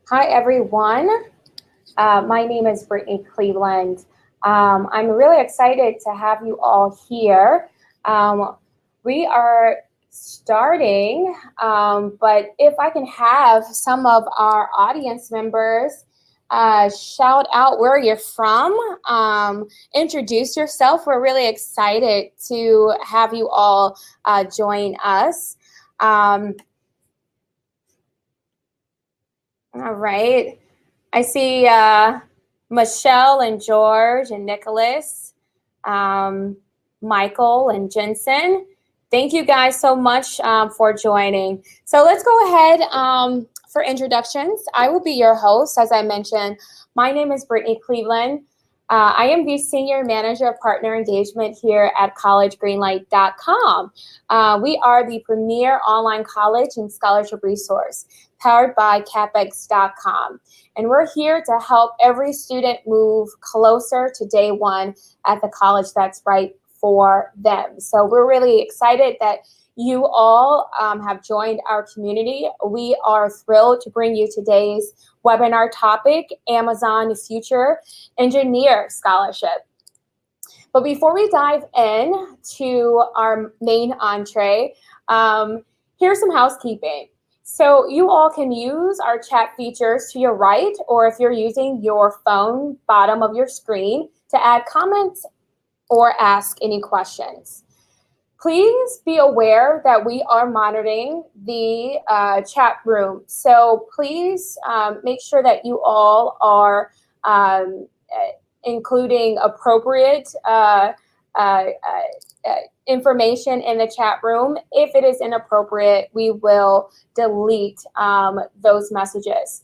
Hi, everyone. My name is Brittany Cleveland. I'm really excited to have you all here. We are starting, but if I can have some of our audience members shout out where you're from, introduce yourself. We're really excited to have you all join us. All right. I see Michelle and George and Nicholas, Michael and Jensen. Thank you guys so much for joining. So let's go ahead for introductions. I will be your host, as I mentioned. My name is Brittany Cleveland. I am the Senior Manager of Partner Engagement here at collegegreenlight.com. We are the premier online college and scholarship resource powered by capex.com. And we're here to help every student move closer to day one at the college that's right for them. So we're really excited that you all have joined our community. We are thrilled to bring you today's webinar topic, Amazon Future Engineer Scholarship. But before we dive in to our main entree, here's some housekeeping. So you all can use our chat features to your right, or if you're using your phone, bottom of your screen, to add comments or ask any questions. Please be aware that we are monitoring the chat room. So please make sure that you all are including appropriate information in the chat room. If it is inappropriate, we will delete those messages.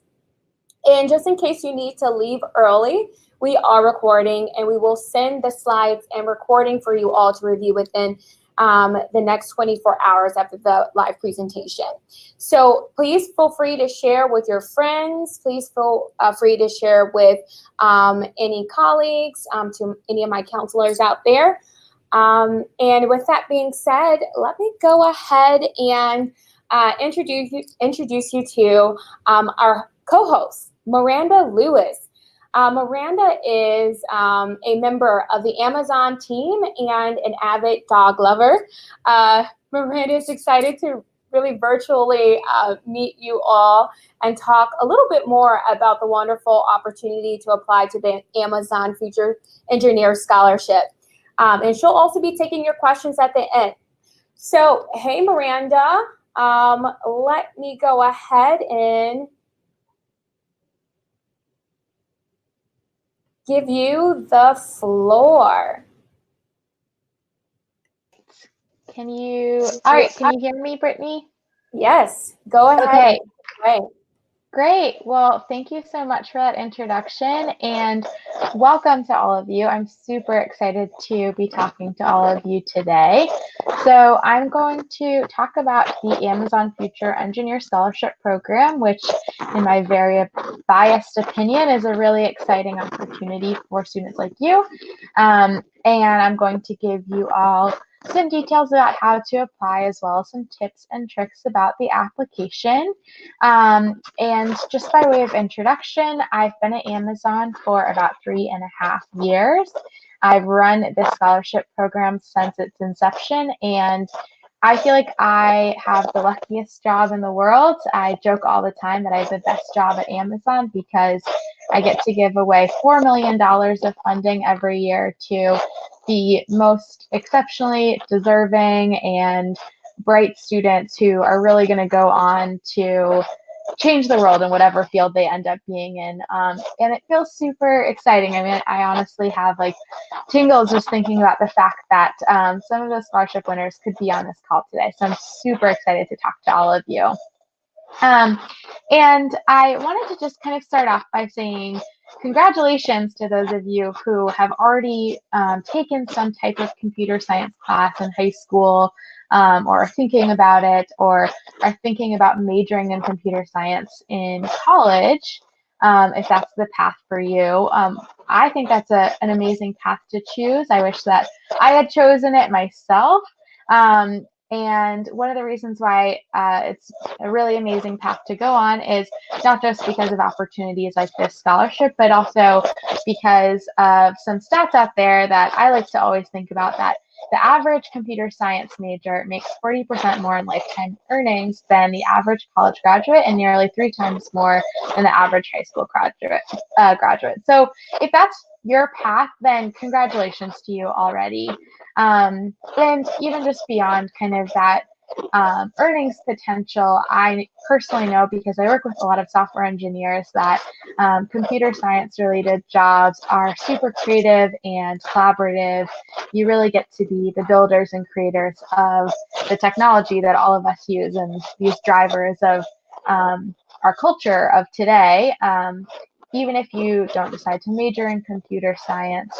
And just in case you need to leave early, we are recording, and we will send the slides and recording for you all to review within the next 24 hours after the live presentation. So please feel free to share with your friends. Please feel free to share with any colleagues, to any of my counselors out there. And with that being said, let me go ahead and introduce you to our co-host, Miranda Luis. Miranda is a member of the Amazon team and an avid dog lover. Miranda is excited to really virtually meet you all and talk a little bit more about the wonderful opportunity to apply to the Amazon Future Engineer Scholarship. And she'll also be taking your questions at the end. So, hey, Miranda, let me go ahead and give you the floor. Can you hear me, Brittany? Yes, go ahead. Okay. Great. Well, thank you so much for that introduction, and welcome to all of you. I'm super excited to be talking to all of you today. So I'm going to talk about the Amazon Future Engineer Scholarship Program, which in my very biased opinion is a really exciting opportunity for students like you. And I'm going to give you all some details about how to apply, as well as some tips and tricks about the application. And just by way of introduction, I've been at Amazon for about 3.5 years. I've run this scholarship program since its inception, and I feel like I have the luckiest job in the world. I joke all the time that I have the best job at Amazon because I get to give away $4 million of funding every year to the most exceptionally deserving and bright students who are really going to go on to change the world in whatever field they end up being in. And it feels super exciting. I mean, I honestly have like tingles just thinking about the fact that some of the scholarship winners could be on this call today. So I'm super excited to talk to all of you. And I wanted to just kind of start off by saying congratulations to those of you who have already taken some type of computer science class in high school, or are thinking about it, or are thinking about majoring in computer science in college, if that's the path for you. I think that's an amazing path to choose. I wish that I had chosen it myself. And one of the reasons why it's a really amazing path to go on is not just because of opportunities like this scholarship, but also because of some stats out there that I like to always think about, that the average computer science major makes 40% more in lifetime earnings than the average college graduate, and nearly 3 times more than the average high school graduate. So if that's your path, then congratulations to you already. And even just beyond kind of that earnings potential, I personally know, because I work with a lot of software engineers, that computer science related jobs are super creative and collaborative. You really get to be the builders and creators of the technology that all of us use, and these drivers of our culture of today. Even if you don't decide to major in computer science,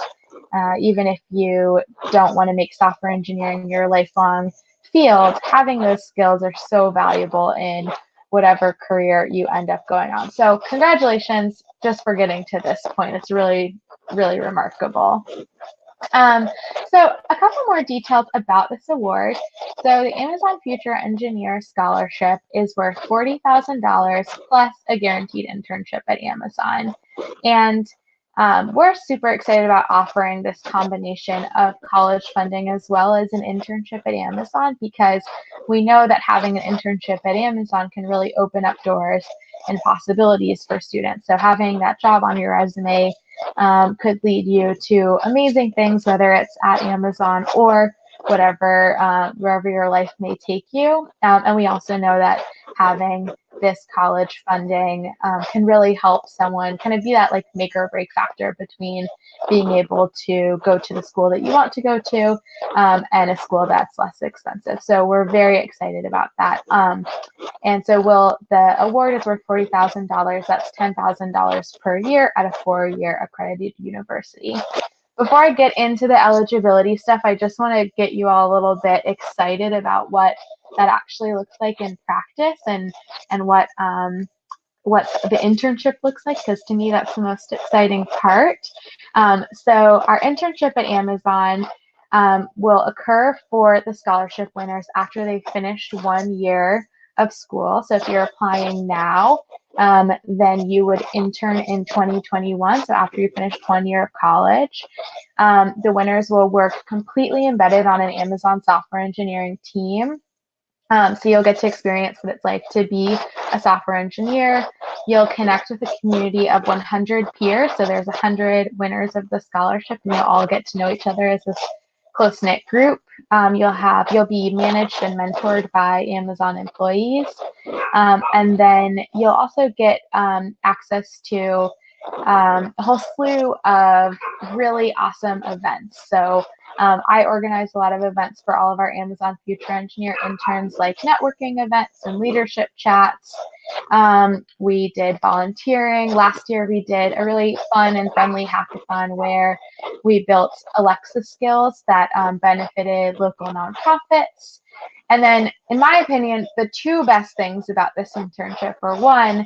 even if you don't want to make software engineering your lifelong field, having those skills are so valuable in whatever career you end up going on. So congratulations just for getting to this point. It's really, really remarkable. So a couple more details about this award. So the Amazon Future Engineer Scholarship is worth $40,000 plus a guaranteed internship at Amazon. And we're super excited about offering this combination of college funding as well as an internship at Amazon, because we know that having an internship at Amazon can really open up doors and possibilities for students. So having that job on your resume could lead you to amazing things, whether it's at Amazon or whatever, wherever your life may take you. And we also know that having this college funding can really help someone kind of be that like make or break factor between being able to go to the school that you want to go to and a school that's less expensive. So we're very excited about that. And so the award is worth $40,000. That's $10,000 per year at a 4-year accredited university. Before I get into the eligibility stuff, I just want to get you all a little bit excited about what that actually looks like in practice, and what the internship looks like, because to me that's the most exciting part. So our internship at Amazon will occur for the scholarship winners after they've finished 1 year of school. So if you're applying now, then you would intern in 2021. So after you finish 1 year of college, the winners will work completely embedded on an Amazon software engineering team. So you'll get to experience what it's like to be a software engineer. You'll connect with a community of 100 peers. So there's 100 winners of the scholarship, and you'll all get to know each other as this close-knit group. You'll be managed and mentored by Amazon employees. And then you'll also get access to a whole slew of really awesome events. So I organize a lot of events for all of our Amazon Future Engineer interns, like networking events and leadership chats. We did volunteering. Last year, we did a really fun and friendly hackathon where we built Alexa skills that benefited local nonprofits. And then, in my opinion, the 2 best things about this internship are, one,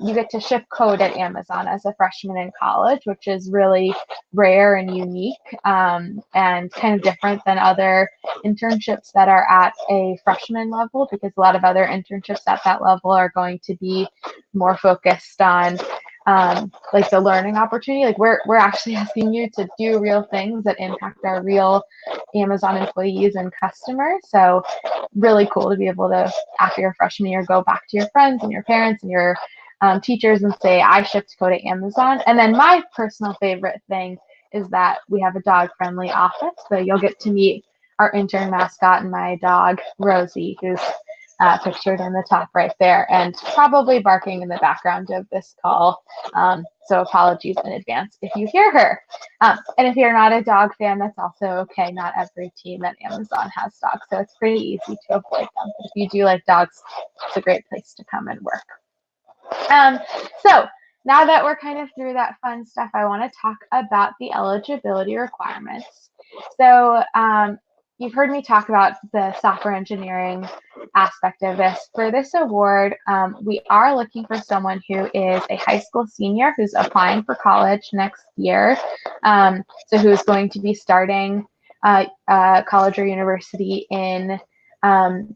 you get to ship code at Amazon as a freshman in college, which is really rare and unique, and kind of different than other internships that are at a freshman level, because a lot of other internships at that level are going to be more focused on like the learning opportunity. Like we're actually asking you to do real things that impact our real Amazon employees and customers. So really cool to be able to, after your freshman year, go back to your friends and your parents and your teachers and say, I shipped code at Amazon. And then my personal favorite thing is that we have a dog-friendly office. So you'll get to meet our intern mascot and my dog, Rosie, who's pictured in the top right there, and probably barking in the background of this call. So apologies in advance if you hear her. And if you're not a dog fan, that's also okay. Not every team at Amazon has dogs, so it's pretty easy to avoid them. But if you do like dogs, it's a great place to come and work. So now that we're kind of through that fun stuff, I want to talk about the eligibility requirements. So you've heard me talk about the software engineering aspect of this. For this award, we are looking for someone who is a high school senior who's applying for college next year. So who's going to be starting college or university in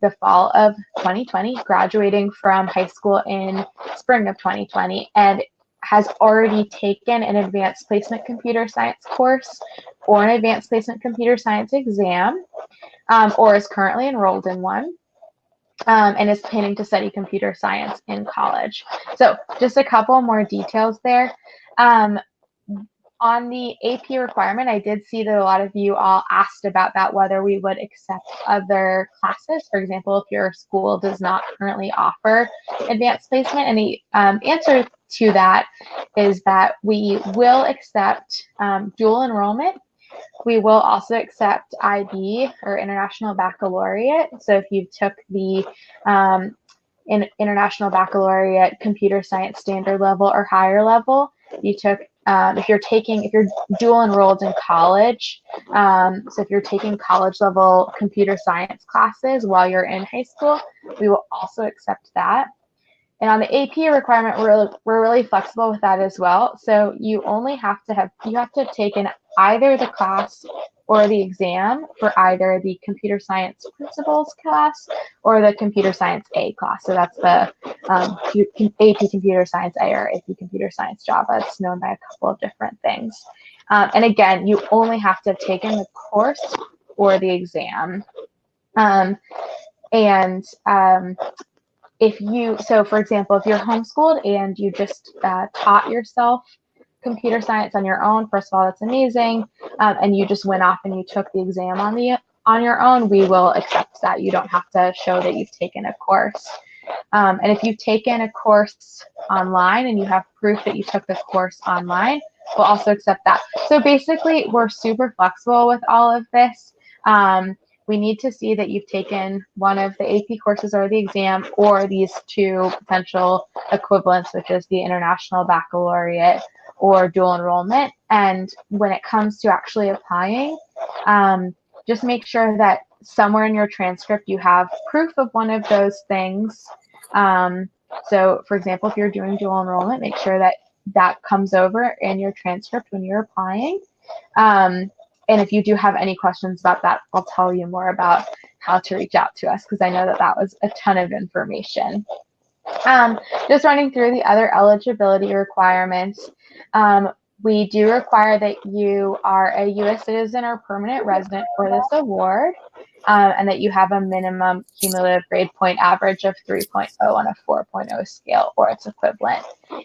the fall of 2020, graduating from high school in spring of 2020, and has already taken an advanced placement computer science course or an advanced placement computer science exam, or is currently enrolled in one, and is planning to study computer science in college. So just a couple more details there. On the AP requirement, I did see that a lot of you all asked about that, whether we would accept other classes. For example, if your school does not currently offer advanced placement, and the answer to that is that we will accept dual enrollment. We will also accept IB, or International Baccalaureate. So if you took the International Baccalaureate Computer Science Standard Level or higher level, you took if you're dual enrolled in college, so if you're taking college level computer science classes while you're in high school, we will also accept that. And on the AP requirement, we're really flexible with that as well. So you have to take in either the class or the exam for either the computer science principles class or the computer science A class. So that's the AP computer science A or AP computer science Java. It's known by a couple of different things. And again, you only have to have taken the course or the exam. So for example, if you're homeschooled and you just taught yourself computer science on your own, first of all, that's amazing. And you just went off and you took the exam on your own, we will accept that. You don't have to show that you've taken a course. And if you've taken a course online and you have proof that you took the course online, we'll also accept that. So basically, we're super flexible with all of this. We need to see that you've taken one of the AP courses or the exam, or these two potential equivalents, which is the International Baccalaureate or dual enrollment. And when it comes to actually applying, just make sure that somewhere in your transcript you have proof of one of those things. So for example, if you're doing dual enrollment, make sure that that comes over in your transcript when you're applying. And if you do have any questions about that, I'll tell you more about how to reach out to us, because I know that that was a ton of information. Just running through the other eligibility requirements. We do require that you are a U.S. citizen or permanent resident for this award, and that you have a minimum cumulative grade point average of 3.0 on a 4.0 scale or its equivalent.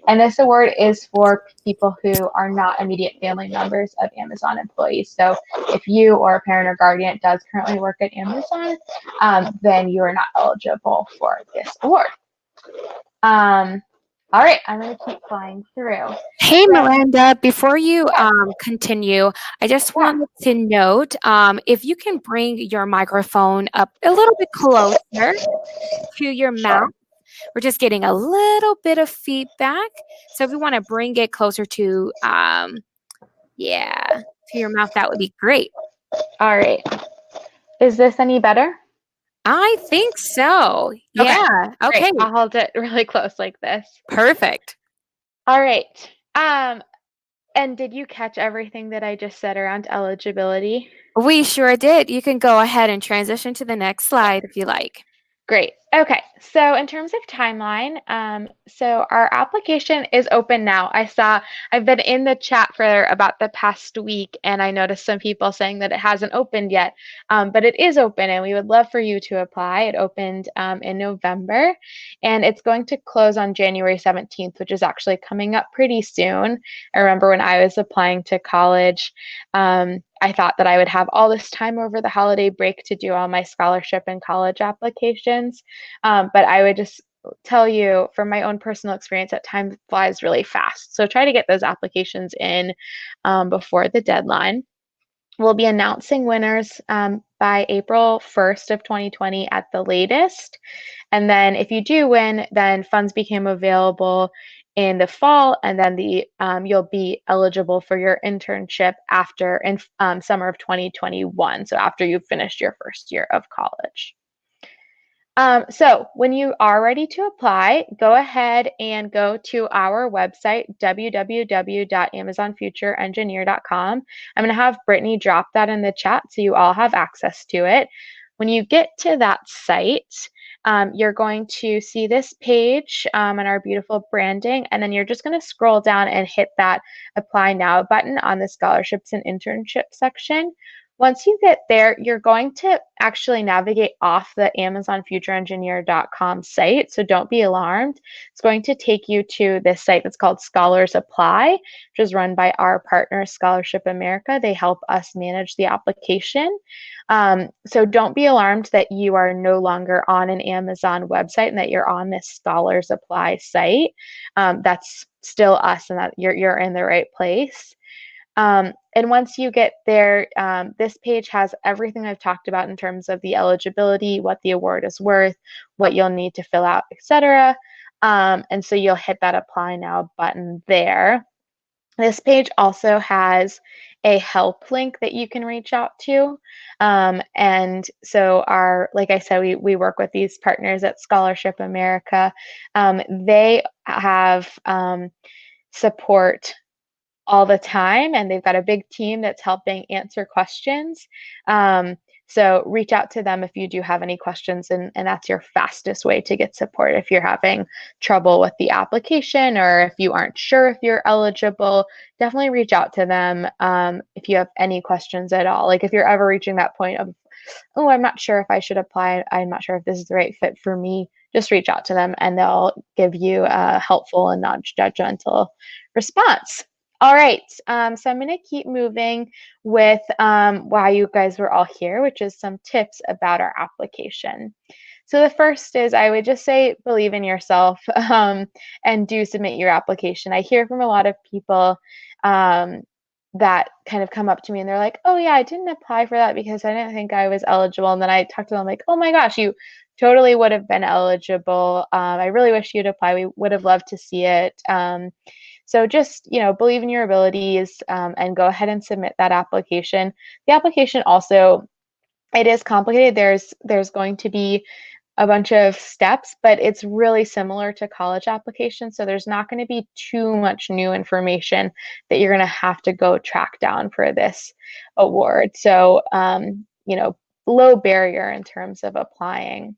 And this award is for people who are not immediate family members of Amazon employees. So if you or a parent or guardian does currently work at Amazon, then you are not eligible for this award. All right, I'm going to keep flying through. Hey, Miranda, before you continue, I just wanted to note, if you can bring your microphone up a little bit closer to your mouth. We're just getting a little bit of feedback. So if you want to bring it closer to, to your mouth, that would be great. All right. Is this any better? I think so. Yeah. Okay. Great. I'll hold it really close like this. Perfect. All right. And did you catch everything that I just said around eligibility? We sure did. You can go ahead and transition to the next slide if you like. Great. Okay. So in terms of timeline, so our application is open now. I've been in the chat for about the past week, and I noticed some people saying that it hasn't opened yet, but it is open, and we would love for you to apply. It opened in November, and it's going to close on January 17th, which is actually coming up pretty soon. I remember when I was applying to college, I thought that I would have all this time over the holiday break to do all my scholarship and college applications. But I would just tell you from my own personal experience that time flies really fast. So try to get those applications in before the deadline. We'll be announcing winners by April 1st of 2020 at the latest. And then if you do win, then funds became available in the fall, and then you'll be eligible for your internship in summer of 2021. So after you've finished your first year of college. So when you are ready to apply, go ahead and go to our website, www.amazonfutureengineer.com. I'm going to have Brittany drop that in the chat so you all have access to it. When you get to that site, you're going to see this page and our beautiful branding, and then you're just going to scroll down and hit that Apply Now button on the Scholarships and Internship section. Once you get there, you're going to actually navigate off the AmazonFutureEngineer.com site, so don't be alarmed. It's going to take you to this site that's called Scholars Apply, which is run by our partner, Scholarship America. They help us manage the application. So don't be alarmed that you are no longer on an Amazon website and that you're on this Scholars Apply site. That's still us, and that you're in the right place. And once you get there, this page has everything I've talked about in terms of the eligibility, what the award is worth, what you'll need to fill out, etc. And so you'll hit that Apply Now button there. This page also has a help link that you can reach out to. And so like I said, we work with these partners at Scholarship America. They have support all the time, and they've got a big team that's helping answer questions. So reach out to them if you do have any questions, and that's your fastest way to get support if you're having trouble with the application, or if you aren't sure if you're eligible. Definitely reach out to them if you have any questions at all. Like if you're ever reaching that point of, oh, I'm not sure if I should apply, I'm not sure if this is the right fit for me, just reach out to them and they'll give you a helpful and non-judgmental response. All right, so I'm going to keep moving with why you guys were all here, which is some tips about our application. So the first is, I would just say, believe in yourself and do submit your application. I hear from a lot of people that kind of come up to me and they're like, oh yeah, I didn't apply for that because I didn't think I was eligible. And then I talk to them like, oh my gosh, you totally would have been eligible. I really wish you'd apply. We would have loved to see it. So just, believe in your abilities and go ahead and submit that application. The application also, it is complicated. There's going to be a bunch of steps, but it's really similar to college applications. So there's not going to be too much new information that you're going to have to go track down for this award. So, low barrier in terms of applying.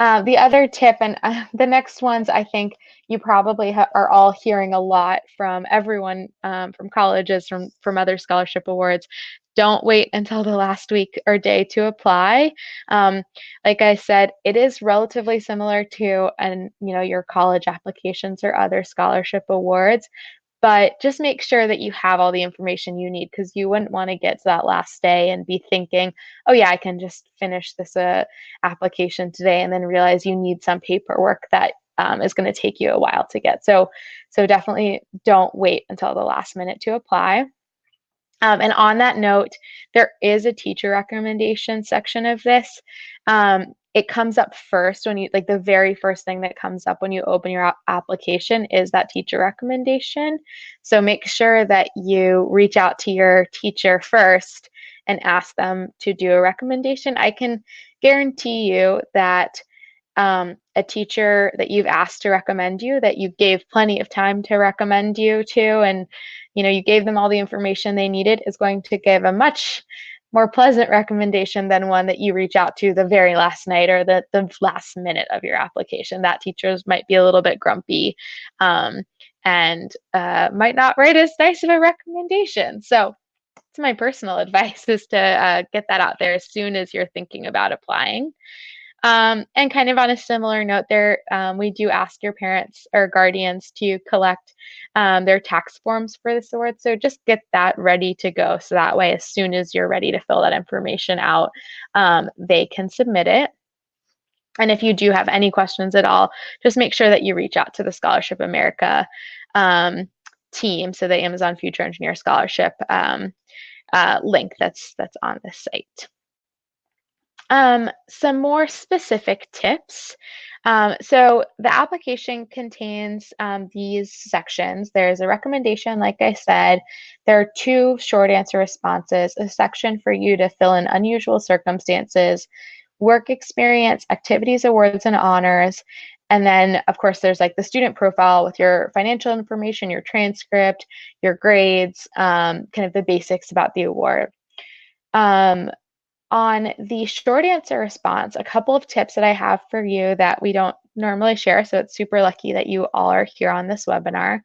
The other tip, and the next ones, I think you probably are all hearing a lot from everyone from colleges, from other scholarship awards. Don't wait until the last week or day to apply. Like I said, it is relatively similar to your college applications or other scholarship awards. But just make sure that you have all the information you need, because you wouldn't want to get to that last day and be thinking, oh yeah, I can just finish this application today, and then realize you need some paperwork that is going to take you a while to get. So definitely don't wait until the last minute to apply. And on that note, there is a teacher recommendation section of this. It comes up first when you, the very first thing that comes up when you open your application is that teacher recommendation. So make sure that you reach out to your teacher first and ask them to do a recommendation. I can guarantee you that a teacher that you've asked to recommend you, that you gave plenty of time to recommend you to, and you gave them all the information they needed, is going to give a much more pleasant recommendation than one that you reach out to the very last night or the last minute of your application. That teachers might be a little bit grumpy and might not write as nice of a recommendation. So it's my personal advice, is to get that out there as soon as you're thinking about applying. And kind of on a similar note there, we do ask your parents or guardians to collect their tax forms for this award. So just get that ready to go. So that way, as soon as you're ready to fill that information out, they can submit it. And if you do have any questions at all, just make sure that you reach out to the Scholarship America team. So the Amazon Future Engineer Scholarship link that's on this site. Some more specific tips. So the application contains these sections. There's a recommendation, like I said. There are 2 short answer responses, a section for you to fill in unusual circumstances, work experience, activities, awards, and honors. And then, of course, there's the student profile with your financial information, your transcript, your grades, kind of the basics about the award. On the short answer response, a couple of tips that I have for you that we don't normally share, so it's super lucky that you all are here on this webinar.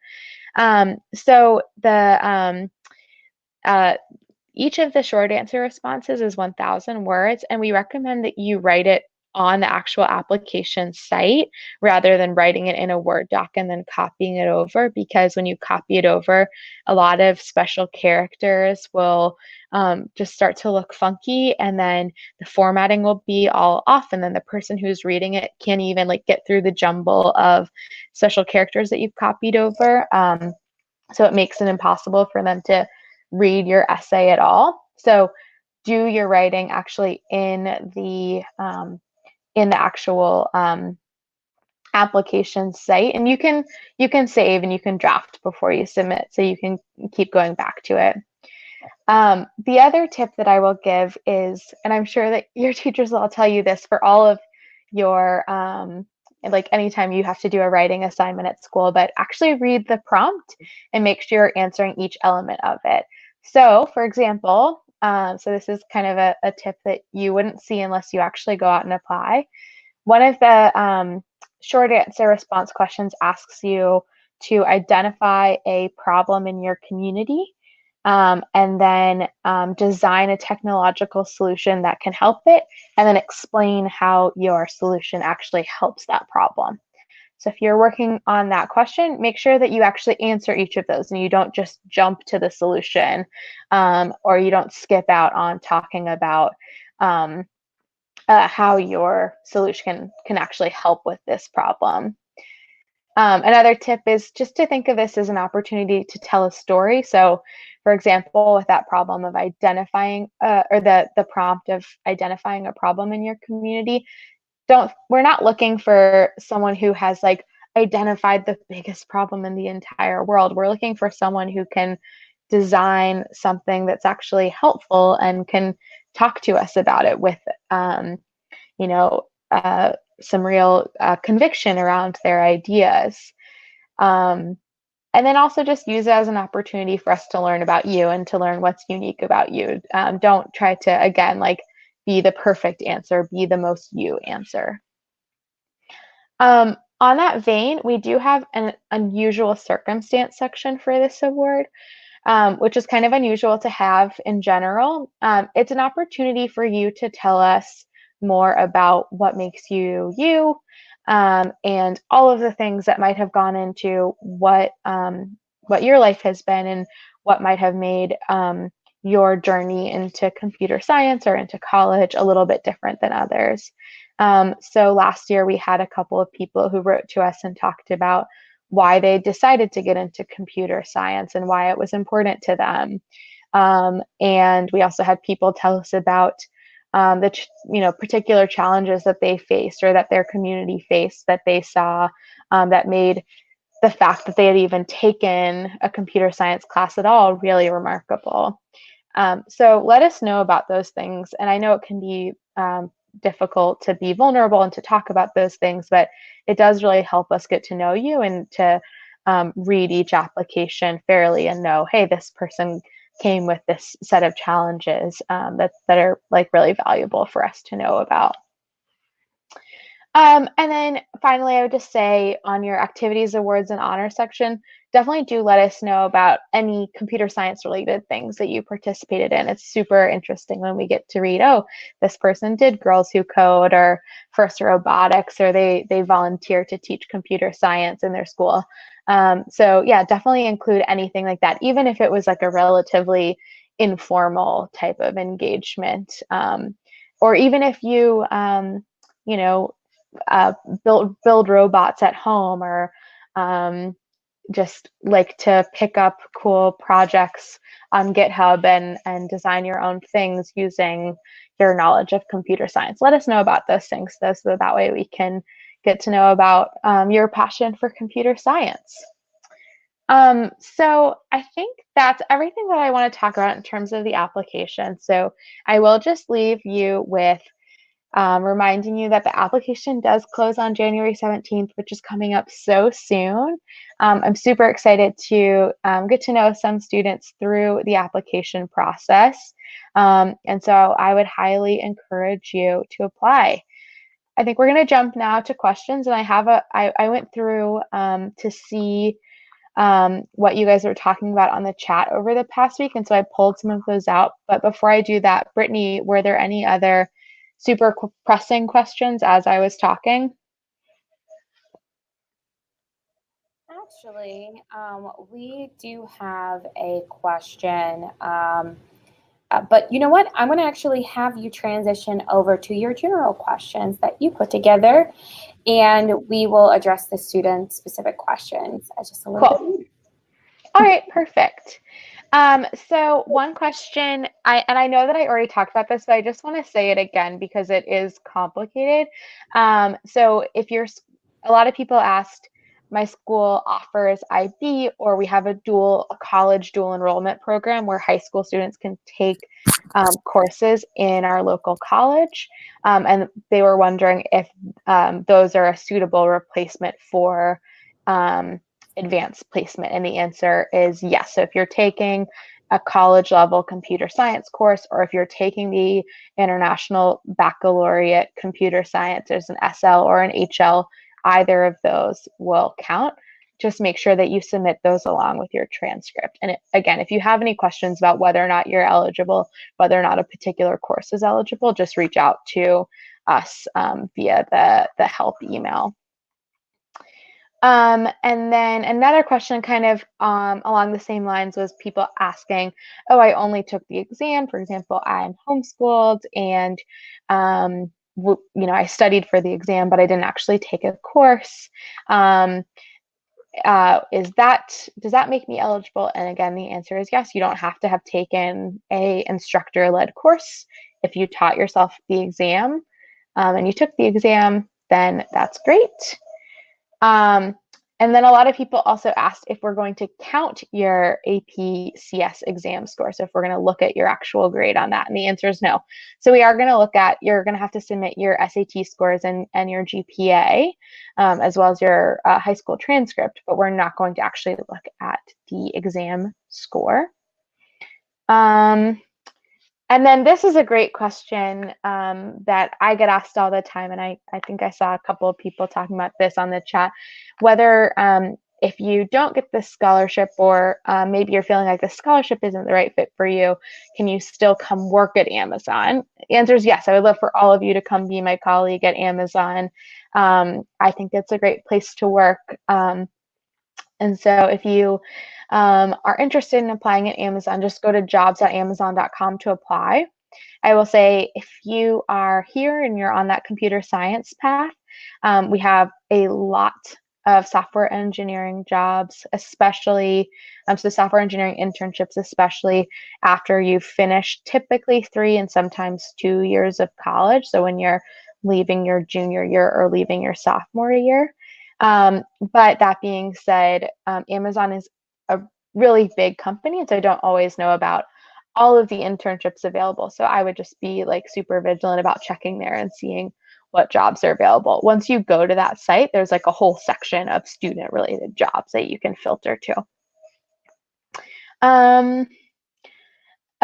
Each of the short answer responses is 1,000 words, and we recommend that you write it on the actual application site rather than writing it in a Word doc and then copying it over, because when you copy it over, a lot of special characters will just start to look funky, and then the formatting will be all off, and then the person who's reading it can't even like get through the jumble of special characters that you've copied over. So it makes it impossible for them to read your essay at all. So do your writing actually in the actual application site, and you can save and you can draft before you submit, so you can keep going back to it. The other tip that I will give is, and I'm sure that your teachers will tell you this for all of your like anytime you have to do a writing assignment at school, but actually read the prompt and make sure you're answering each element of it. So for example, so this is kind of a tip that you wouldn't see unless you actually go out and apply. One of the short answer response questions asks you to identify a problem in your community, and then design a technological solution that can help it, and then explain how your solution actually helps that problem. So if you're working on that question, make sure that you actually answer each of those and you don't just jump to the solution, or you don't skip out on talking about how your solution can actually help with this problem. Another tip is just to think of this as an opportunity to tell a story. So, for example, with that problem of identifying, or the prompt of identifying a problem in your community, we're not looking for someone who has like identified the biggest problem in the entire world. We're looking for someone who can design something that's actually helpful and can talk to us about it with, you know, some real conviction around their ideas. And then also just use it as an opportunity for us to learn about you and to learn what's unique about you. Don't try to, again, like be the perfect answer, be the most you answer. On that vein, we do have an unusual circumstance section for this award, which is kind of unusual to have in general. It's an opportunity for you to tell us more about what makes you you, and all of the things that might have gone into what your life has been and what might have made your journey into computer science or into college a little bit different than others. So last year we had a couple of people who wrote to us and talked about why they decided to get into computer science and why it was important to them. And we also had people tell us about the particular challenges that they faced or that their community faced that they saw, that made the fact that they had even taken a computer science class at all really remarkable. So let us know about those things. And I know it can be difficult to be vulnerable and to talk about those things, but it does really help us get to know you and to read each application fairly and know, hey, this person came with this set of challenges that are like really valuable for us to know about. And then finally, I would just say on your activities, awards, and honor section, definitely do let us know about any computer science related things that you participated in. It's super interesting when we get to read, oh, this person did Girls Who Code or First Robotics, or they volunteer to teach computer science in their school. So yeah, definitely include anything like that, even if it was like a relatively informal type of engagement. Or even if you, build robots at home, or just like to pick up cool projects on GitHub and design your own things using your knowledge of computer science. Let us know about those things, though, so that way we can get to know about your passion for computer science. So I think that's everything that I want to talk about in terms of the application. So I will just leave you with reminding you that the application does close on January 17th, which is coming up so soon. I'm super excited to get to know some students through the application process. And so I would highly encourage you to apply. I think we're going to jump now to questions, and I went through to see what you guys were talking about on the chat over the past week, and so I pulled some of those out. But before I do that, Brittany, were there any other super pressing questions as I was talking? Actually, we do have a question. But you know what? I'm going to actually have you transition over to your general questions that you put together, and we will address the student-specific questions just a little bit. All right, perfect. So one question, I know that I already talked about this, but I just want to say it again because it is complicated. So if a lot of people asked, my school offers IB, or we have a college dual enrollment program where high school students can take courses in our local college. And they were wondering if those are a suitable replacement for advanced placement, and the answer is yes. So if you're taking a college level computer science course, or if you're taking the International Baccalaureate Computer Science, there's an SL or an HL, either of those will count. Just make sure that you submit those along with your transcript. And again, if you have any questions about whether or not you're eligible, whether or not a particular course is eligible, just reach out to us via the help email. And then another question kind of along the same lines was people asking, oh, I only took the exam. For example, I'm homeschooled and, I studied for the exam, but I didn't actually take a course. Does that make me eligible? And again, the answer is yes. You don't have to have taken a instructor-led course. If you taught yourself the exam and you took the exam, then that's great. And then a lot of people also asked if we're going to count your AP/CS exam score. So if we're going to look at your actual grade on that, and the answer is no. So we are going to you're going to have to submit your SAT scores and your GPA, as well as your high school transcript, but we're not going to actually look at the exam score. And then this is a great question that I get asked all the time, and I think I saw a couple of people talking about this on the chat, whether if you don't get this scholarship, or maybe you're feeling like the scholarship isn't the right fit for you, can you still come work at Amazon? The answer is yes. I would love for all of you to come be my colleague at Amazon. I think it's a great place to work. And so if you are interested in applying at Amazon, just go to jobs.amazon.com to apply. I will say, if you are here and you're on that computer science path, we have a lot of software engineering jobs, especially so software engineering internships, especially after you've finished typically 3 and sometimes 2 years of college. So when you're leaving your junior year or leaving your sophomore year. But that being said, Amazon is a really big company, and so I don't always know about all of the internships available. So I would just be like super vigilant about checking there and seeing what jobs are available. Once you go to that site, there's like a whole section of student related jobs that you can filter to.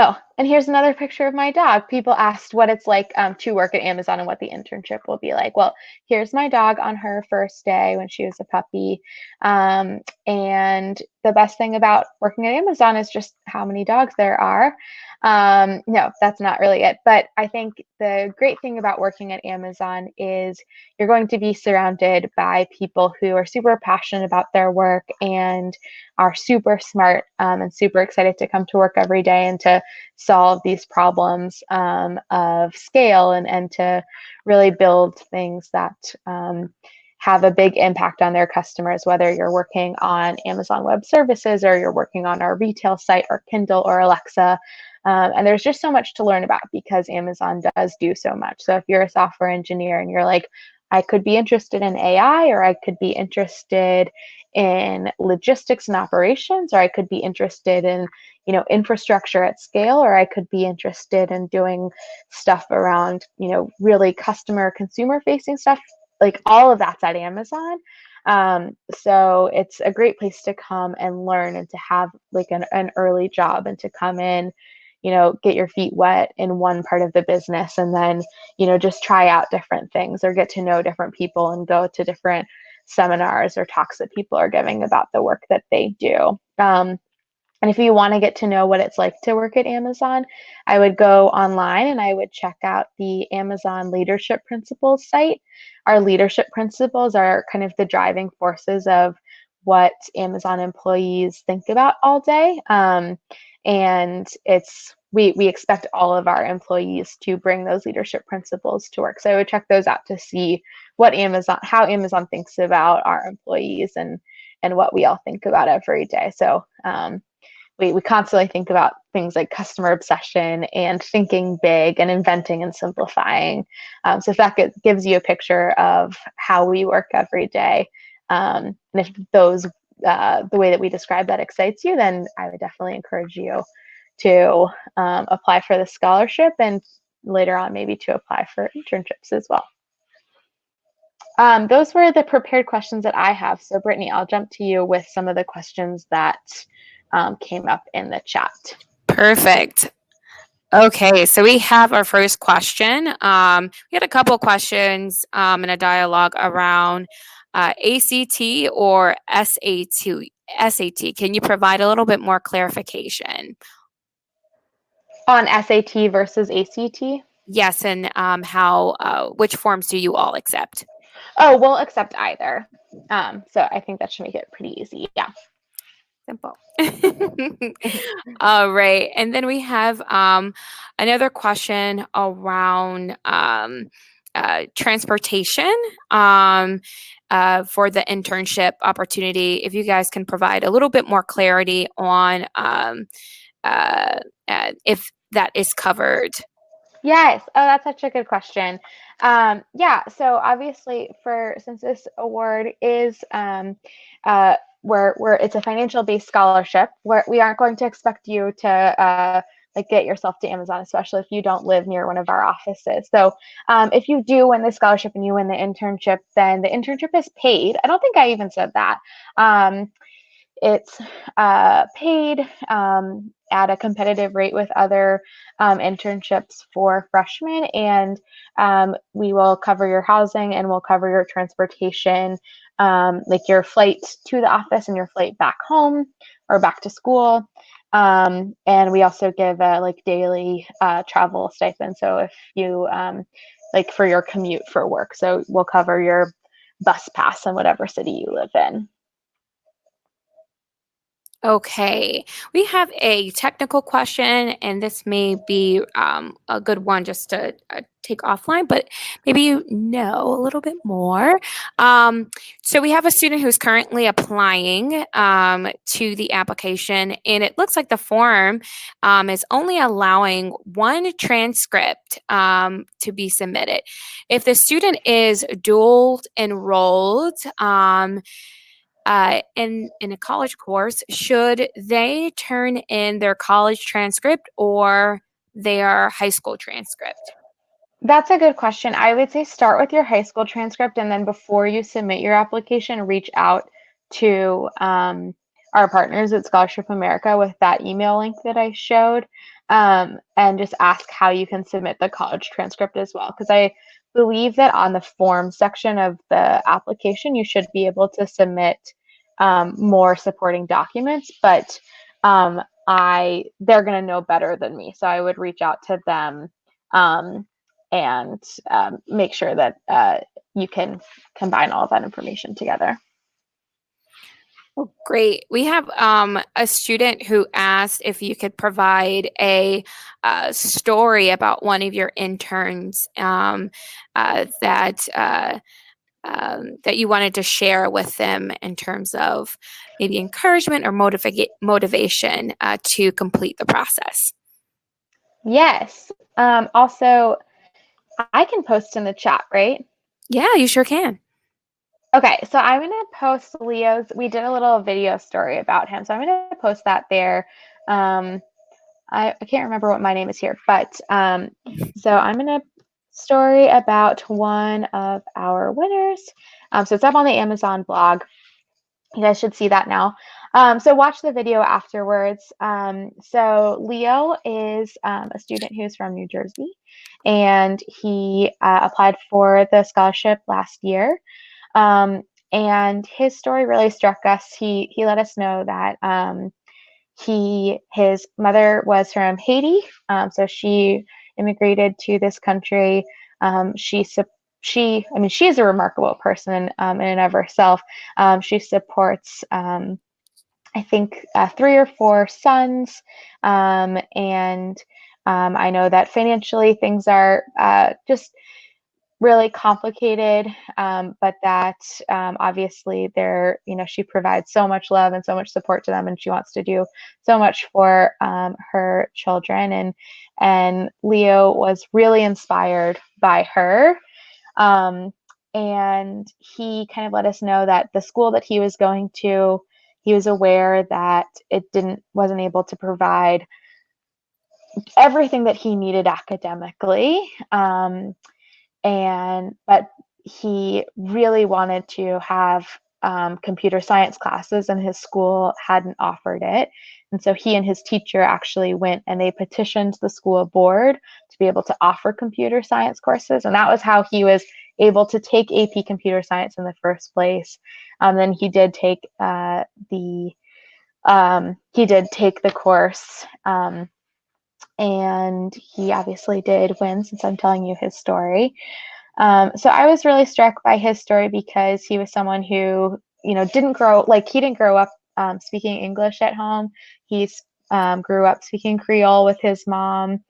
Oh, and here's another picture of my dog. People asked what it's like to work at Amazon and what the internship will be like. Well, here's my dog on her first day when she was a puppy. And the best thing about working at Amazon is just how many dogs there are. No, that's not really it. But I think the great thing about working at Amazon is you're going to be surrounded by people who are super passionate about their work and are super smart and super excited to come to work every day and to solve these problems of scale and to really build things that have a big impact on their customers, whether you're working on Amazon Web Services or you're working on our retail site or Kindle or Alexa. And there's just so much to learn about because Amazon does do so much. So if you're a software engineer and you're like, I could be interested in AI, or I could be interested in logistics and operations, or I could be interested in, infrastructure at scale, or I could be interested in doing stuff around, really consumer facing stuff. Like all of that's at Amazon. So it's a great place to come and learn and to have like an early job and to come in, get your feet wet in one part of the business and then, just try out different things or get to know different people and go to different seminars or talks that people are giving about the work that they do. And if you want to get to know what it's like to work at Amazon, I would go online and I would check out the Amazon Leadership Principles site. Our leadership principles are kind of the driving forces of what Amazon employees think about all day. And we expect all of our employees to bring those leadership principles to work. So I would check those out to see how Amazon thinks about our employees and what we all think about every day. So we constantly think about things like customer obsession and thinking big and inventing and simplifying. So if that gives you a picture of how we work every day, and if the way that we describe that excites you, then I would definitely encourage you to apply for the scholarship and later on maybe to apply for internships as well. Those were the prepared questions that I have. So Brittany, I'll jump to you with some of the questions that came up in the chat. Perfect. Okay, so we have our first question. We had a couple of questions in a dialogue around ACT or SAT. Can you provide a little bit more clarification? On SAT versus ACT? Yes, and which forms do you all accept? Oh, we'll accept either. So I think that should make it pretty easy. Yeah. Simple. All right. And then we have another question around transportation for the internship opportunity. If you guys can provide a little bit more clarity on if that is covered. Yes. Oh, that's such a good question. Yeah. So obviously, since this award is where it's a financial based scholarship, where we aren't going to expect you to get yourself to Amazon, especially if you don't live near one of our offices. So if you do win the scholarship and you win the internship, then the internship is paid. I don't think I even said that. It's paid at a competitive rate with other internships for freshmen, and we will cover your housing and we'll cover your transportation, like your flight to the office and your flight back home or back to school. And we also give a daily travel stipend. So if you for your commute for work, so we'll cover your bus pass in whatever city you live in. Okay, we have a technical question, and this may be a good one just to take offline, but maybe you know a little bit more. So we have a student who's currently applying to the application, and it looks like the form is only allowing one transcript to be submitted. If the student is dual enrolled, in a college course, should they turn in their college transcript or their high school transcript? That's a good question. I would say start with your high school transcript, and then before you submit your application, reach out to our partners at Scholarship America with that email link that I showed, and just ask how you can submit the college transcript as well. Because I believe that on the form section of the application, you should be able to submit more supporting documents, but they're going to know better than me. So I would reach out to them and make sure that you can combine all of that information together. Oh, great. We have a student who asked if you could provide a story about one of your interns that you wanted to share with them in terms of maybe encouragement or motivation to complete the process. Yes. Also, I can post in the chat, right? Yeah, you sure can. Okay, so I'm going to post Leo's. We did a little video story about him, so I'm going to post that there. I can't remember what my name is here, but so I'm going to story about one of our winners. So it's up on the Amazon blog. You guys should see that now. So watch the video afterwards. So Leo is a student who's from New Jersey, and he applied for the scholarship last year. And his story really struck us. He let us know that his mother was from Haiti, so she immigrated to this country. She is a remarkable person in and of herself. She supports, I think, 3 or 4 sons, and I know that financially things are just really complicated, but that obviously she provides so much love and so much support to them, and she wants to do so much for her children. And Leo was really inspired by her. And he kind of let us know that the school that he was going to, he was aware that it wasn't able to provide everything that he needed academically. But he really wanted to have computer science classes, and his school hadn't offered it. And so he and his teacher actually went and they petitioned the school board to be able to offer computer science courses. And that was how he was able to take AP Computer Science in the first place. Then he did take the course. And he obviously did win, since I'm telling you his story. So I was really struck by his story because he was someone who, didn't grow up speaking English at home. He grew up speaking Creole with his mom.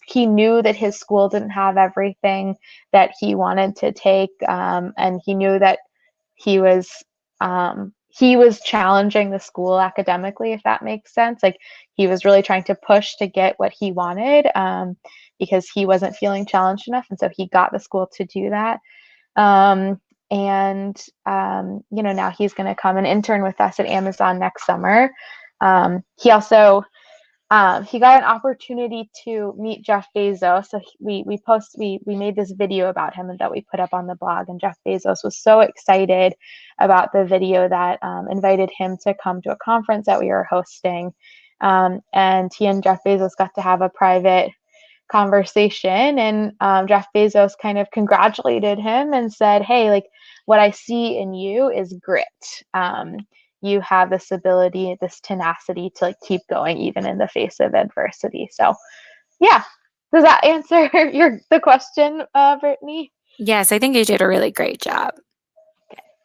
He knew that his school didn't have everything that he wanted to take, and he knew that he was challenging the school academically, if that makes sense. Like, he was really trying to push to get what he wanted, because he wasn't feeling challenged enough. And so he got the school to do that. Now he's going to come and intern with us at Amazon next summer. He also he got an opportunity to meet Jeff Bezos. So we made this video about him and that we put up on the blog. And Jeff Bezos was so excited about the video that invited him to come to a conference that we were hosting. And he and Jeff Bezos got to have a private conversation, and Jeff Bezos kind of congratulated him and said, "Hey, like, what I see in you is grit. You have this ability, this tenacity to keep going even in the face of adversity." So, yeah. Does that answer the question, Brittany? Yes, I think you did a really great job.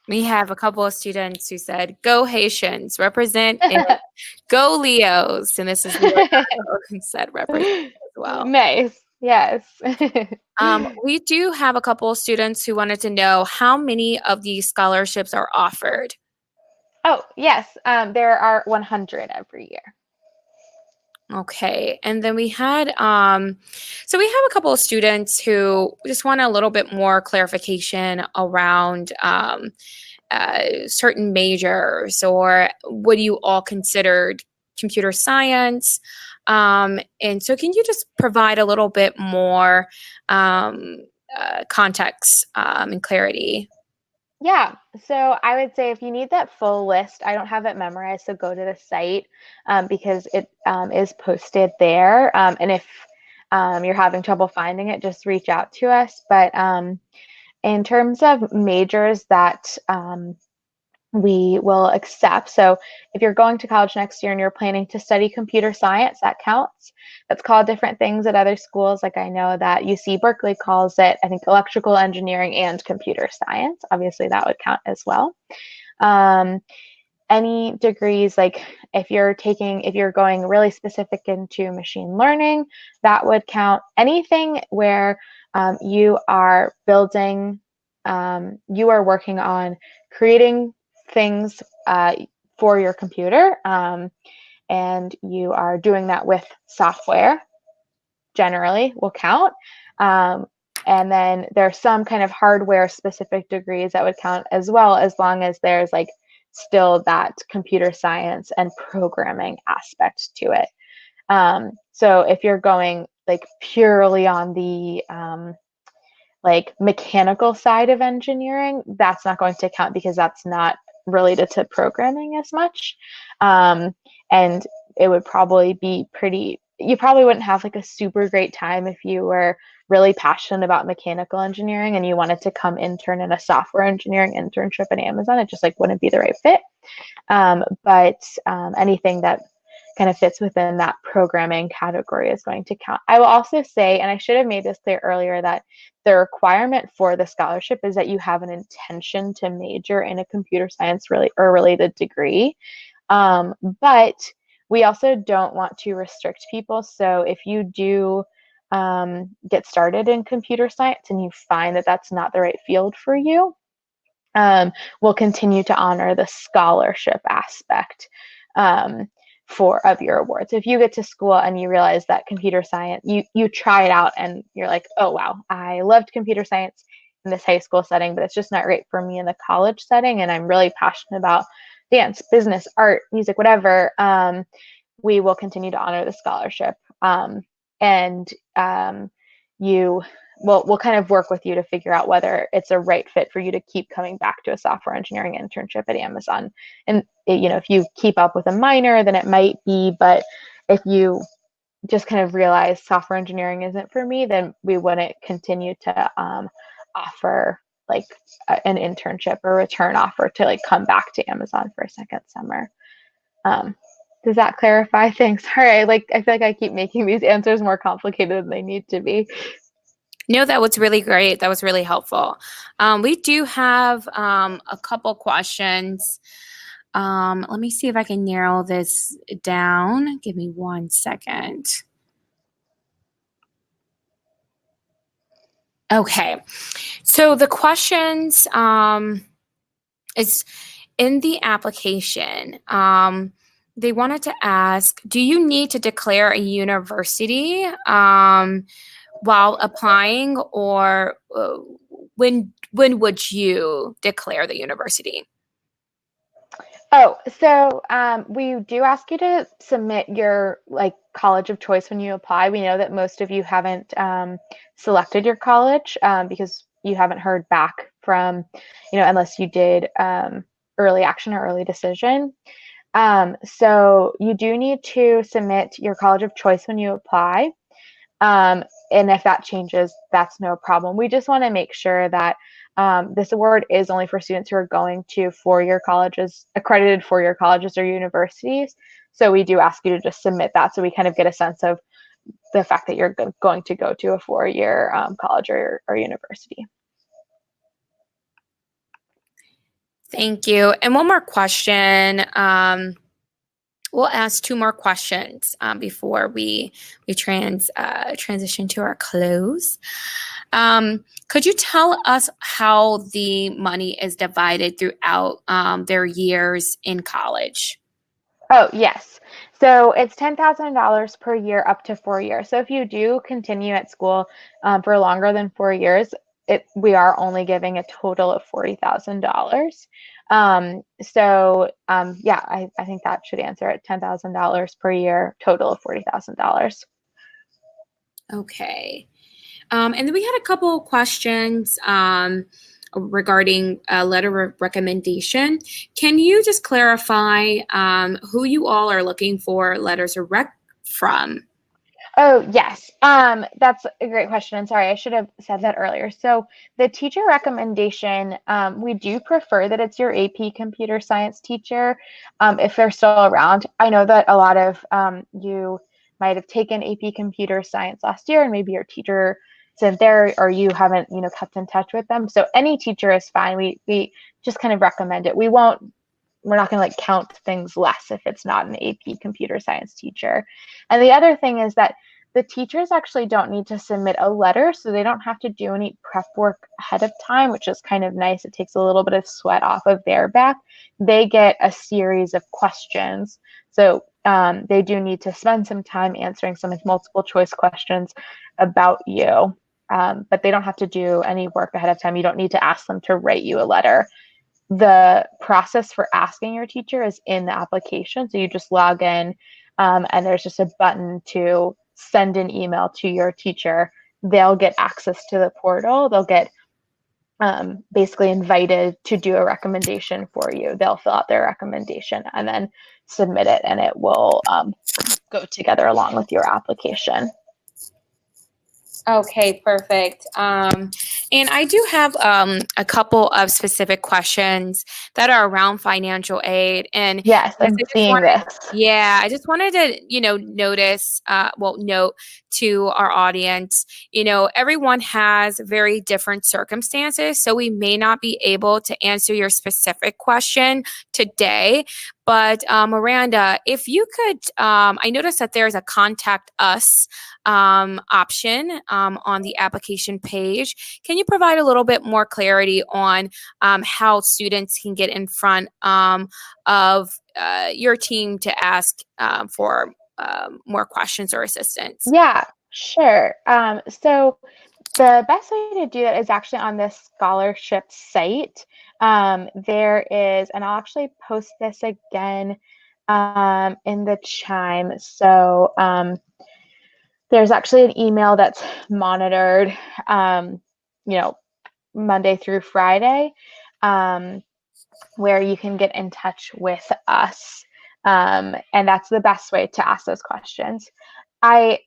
We have a couple of students who said, "Go Haitians, represent it. Go Leos." And this is Leonardo who said represent as well. Nice. Yes. We do have a couple of students who wanted to know how many of these scholarships are offered. Oh, yes. There are 100 every year. Okay. And then we had, so we have a couple of students who just want a little bit more clarification around certain majors, or what you all considered computer science. And so can you just provide a little bit more context and clarity? Yeah, so I would say if you need that full list, I don't have it memorized, so go to the site because it is posted there. And if you're having trouble finding it, just reach out to us. But in terms of majors that we will accept. So if you're going to college next year and you're planning to study computer science, that counts. That's called different things at other schools. Like, I know that UC Berkeley calls it, I think, electrical engineering and computer science. Obviously, that would count as well. Any degrees, like if you're going really specific into machine learning, that would count. Anything where you are building, you are working on creating things for your computer, and you are doing that with software, generally will count. And then there's some kind of hardware specific degrees that would count as well, as long as there's like still that computer science and programming aspect to it. So if you're going like purely on the like mechanical side of engineering, that's not going to count because that's not related to programming as much. And it would probably be you probably wouldn't have like a super great time if you were really passionate about mechanical engineering and you wanted to come intern in a software engineering internship at Amazon. It just like wouldn't be the right fit. But anything that kind of fits within that programming category is going to count. I will also say, and I should have made this clear earlier, that the requirement for the scholarship is that you have an intention to major in a computer science or related degree. But we also don't want to restrict people. So if you do get started in computer science and you find that that's not the right field for you, we'll continue to honor the scholarship aspect of your awards. If you get to school and you realize that computer science, you try it out and you're like, oh wow, I loved computer science in this high school setting, but it's just not right for me in the college setting, and I'm really passionate about dance, business, art, music, whatever, we will continue to honor the scholarship. We'll kind of work with you to figure out whether it's a right fit for you to keep coming back to a software engineering internship at Amazon. And if you keep up with a minor, then it might be, but if you just kind of realize software engineering isn't for me, then we wouldn't continue to offer like an internship or return offer to like come back to Amazon for a second summer. Does that clarify things? Sorry, I feel like I keep making these answers more complicated than they need to be. No, that was really great. That was really helpful. We do have a couple questions. Let me see if I can narrow this down. Give me 1 second. Okay. So the questions is in the application. They wanted to ask, do you need to declare a university while applying, or when would you declare the university? Oh, so we do ask you to submit your like college of choice when you apply. We know that most of you haven't selected your college because you haven't heard back from, unless you did early action or early decision. So you do need to submit your college of choice when you apply. And if that changes, that's no problem. We just want to make sure that this award is only for students who are going to four-year colleges, accredited four-year colleges or universities. So we do ask you to just submit that so we kind of get a sense of the fact that you're going to go to a four-year college or university. Thank you. And one more question. We'll ask two more questions before we transition to our close. Could you tell us how the money is divided throughout their years in college? Oh, yes. So it's $10,000 per year up to 4 years. So if you do continue at school for longer than 4 years, we are only giving a total of $40,000. I think that should answer it. $10,000 per year, total of $40,000. Okay. And then we had a couple of questions regarding a letter of recommendation. Can you just clarify who you all are looking for letters of rec from? Oh, yes. That's a great question. And sorry, I should have said that earlier. So the teacher recommendation, we do prefer that it's your AP computer science teacher if they're still around. I know that a lot of you might have taken AP computer science last year and maybe your teacher isn't there or you haven't, kept in touch with them. So any teacher is fine. We just kind of recommend it. We're not going to count things less if it's not an AP computer science teacher. And the other thing is that the teachers actually don't need to submit a letter, so they don't have to do any prep work ahead of time, which is kind of nice. It takes a little bit of sweat off of their back. They get a series of questions. So they do need to spend some time answering some multiple choice questions about you. but they don't have to do any work ahead of time. You don't need to ask them to write you a letter. The process for asking your teacher is in the application. So you just log in, and there's just a button to send an email to your teacher. They'll get access to the portal. They'll get basically invited to do a recommendation for you. They'll fill out their recommendation and then submit it, and it will go together along with your application. Okay, perfect. And I do have a couple of specific questions that are around financial aid. And yes, I'm seeing this. Yeah, I just wanted to, note to our audience, everyone has very different circumstances. So we may not be able to answer your specific question today. But Miranda, if you could, I noticed that there's a contact us option on the application page. Can you provide a little bit more clarity on how students can get in front of your team to ask for more questions or assistance? Yeah, sure. So the best way to do that is actually on this scholarship site. There is, and I'll actually post this again in the chime. So there's actually an email that's monitored, Monday through Friday, where you can get in touch with us. And that's the best way to ask those questions. I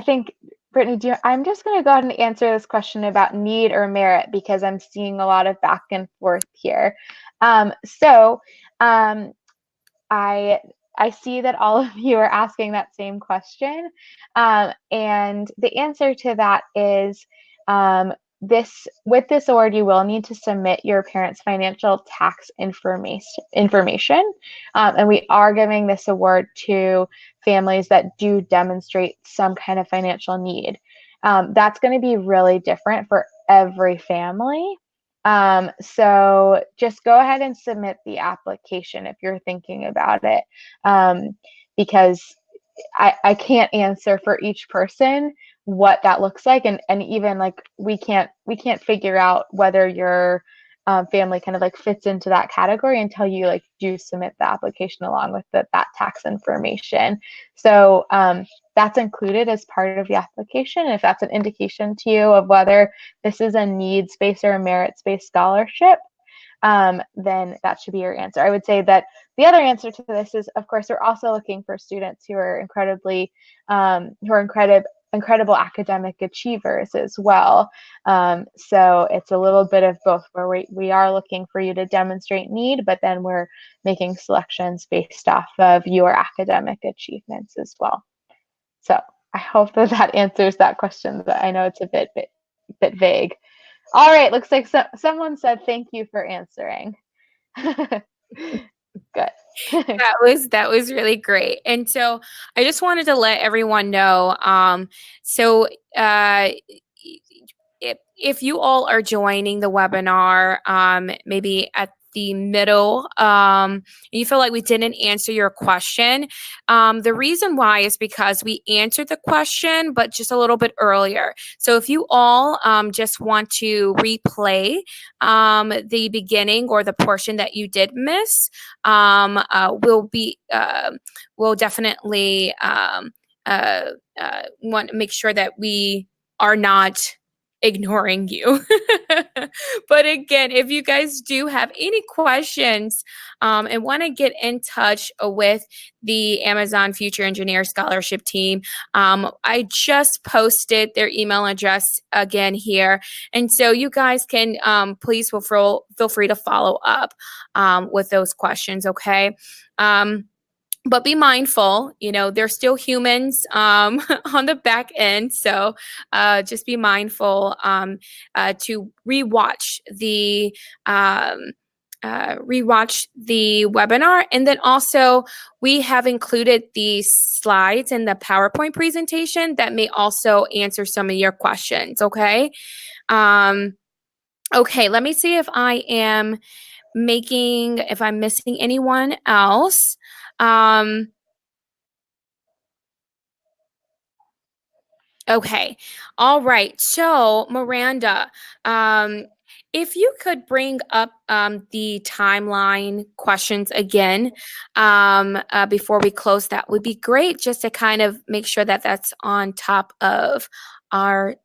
think, Brittany, I'm just going to go ahead and answer this question about need or merit because I'm seeing a lot of back and forth here. I see that all of you are asking that same question. And the answer to that is with this award, you will need to submit your parents' financial tax information. And we are giving this award to families that do demonstrate some kind of financial need. That's going to be really different for every family. So just go ahead and submit the application if you're thinking about it, because I can't answer for each person what that looks like, and even like we can't figure out whether your family kind of like fits into that category until you like do submit the application along with that tax information. So that's included as part of the application. If that's an indication to you of whether this is a needs-based or a merits-based scholarship, then that should be your answer. I would say that the other answer to this is, of course, we're also looking for students who are incredible academic achievers as well. So it's a little bit of both, where we are looking for you to demonstrate need, but then we're making selections based off of your academic achievements as well. So I hope that answers that question, but I know it's a bit vague. All right, looks like someone said thank you for answering. Good. That was really great. And so I just wanted to let everyone know, if you all are joining the webinar, maybe at the middle, and you feel like we didn't answer your question, the reason why is because we answered the question, but just a little bit earlier. So if you all just want to replay the beginning or the portion that you did miss, we'll definitely want to make sure that we are not ignoring you. But again, if you guys do have any questions and want to get in touch with the Amazon Future Engineer Scholarship team, I just posted their email address again here. And so you guys can please feel free to follow up with those questions, okay? But be mindful, they're still humans on the back end. So just be mindful to rewatch the webinar. And then also we have included the slides in the PowerPoint presentation that may also answer some of your questions. Okay. Okay. Let me see if I'm missing anyone else. Okay. All right. So, Miranda, if you could bring up the timeline questions again before we close, that would be great, just to kind of make sure that that's on top of our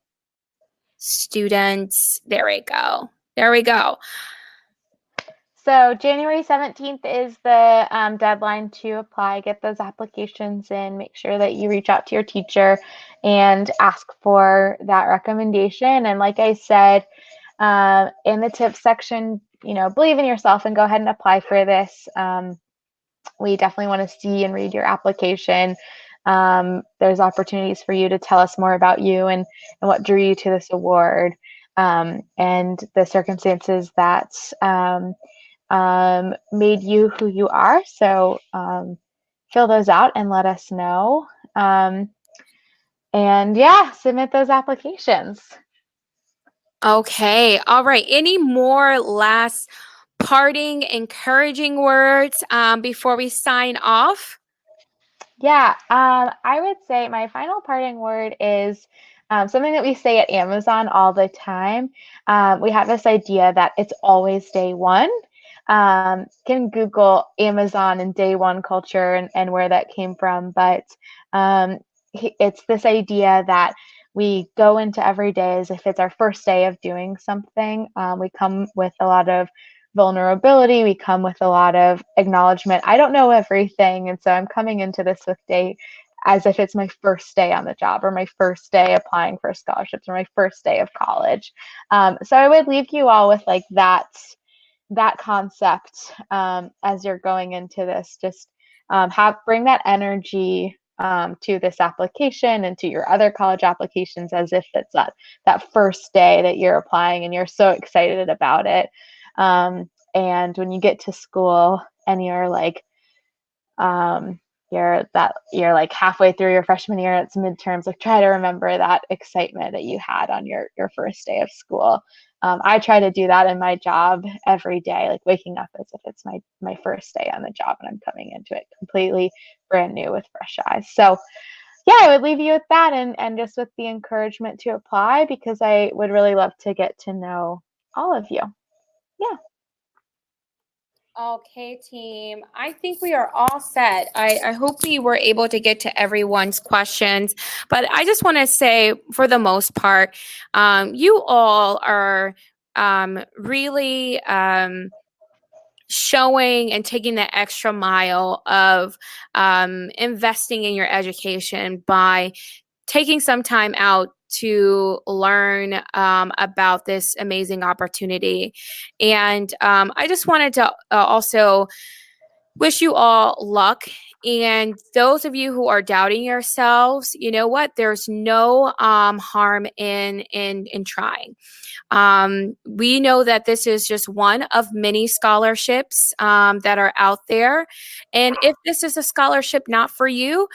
students. There we go. There we go. So January 17th is the deadline to apply, get those applications in, make sure that you reach out to your teacher and ask for that recommendation. And like I said, in the tips section, believe in yourself and go ahead and apply for this. We definitely want to see and read your application. There's opportunities for you to tell us more about you and what drew you to this award, and the circumstances that made you who you are. So fill those out and let us know. And yeah, submit those applications. Okay. All right. Any more last parting, encouraging words before we sign off? Yeah, I would say my final parting word is something that we say at Amazon all the time. We have this idea that it's always day one. Can Google Amazon and day one culture and where that came from, but it's this idea that we go into every day as if it's our first day of doing something. We come with a lot of vulnerability. We come with a lot of acknowledgement. I don't know everything. And so I'm coming into this with day as if it's my first day on the job or my first day applying for scholarships or my first day of college. So I would leave you all with like that concept as you're going into this. Just bring that energy to this application and to your other college applications as if it's that first day that you're applying and you're so excited about it. And when you get to school and you're like halfway through your freshman year, it's midterms, like try to remember that excitement that you had on your first day of school. I try to do that in my job every day, like waking up as if it's my first day on the job and I'm coming into it completely brand new with fresh eyes. So yeah, I would leave you with that and just with the encouragement to apply, because I would really love to get to know all of you. Yeah. Okay, team. I think we are all set. I hope we were able to get to everyone's questions, but I just want to say, for the most part, you all are really showing and taking the extra mile of investing in your education by taking some time out to learn about this amazing opportunity. And I just wanted to also wish you all luck. And those of you who are doubting yourselves, you know what? There's no harm in trying. We know that this is just one of many scholarships that are out there. And if this is a scholarship not for you,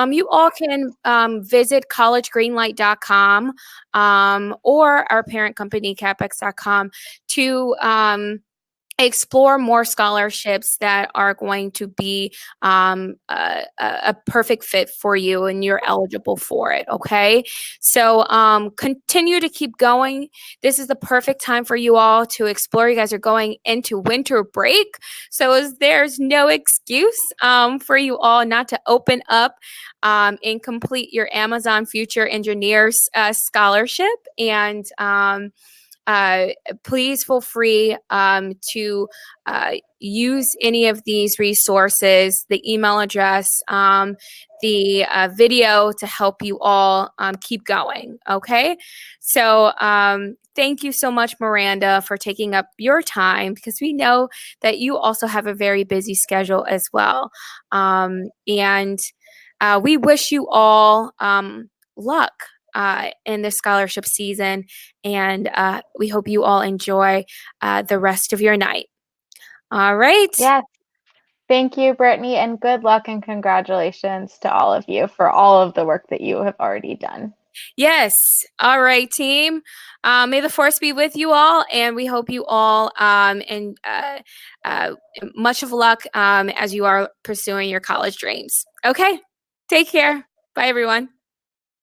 you all can visit collegegreenlight.com or our parent company, capex.com, to explore more scholarships that are going to be a perfect fit for you and you're eligible for it. Okay. So continue to keep going. This is the perfect time for you all to explore. You guys are going into winter break. So there's no excuse for you all not to open up and complete your Amazon Future Engineers scholarship. And please feel free to use any of these resources, the email address, the video to help you all keep going. Okay. So thank you so much, Miranda, for taking up your time, because we know that you also have a very busy schedule as well. And we wish you all luck in the scholarship season, and we hope you all enjoy the rest of your night. All right. Yes. Thank you, Brittany, and good luck and congratulations to all of you for all of the work that you have already done. Yes. All right, team. May the force be with you all, and we hope you all and much of luck as you are pursuing your college dreams. Okay. Take care. Bye, everyone.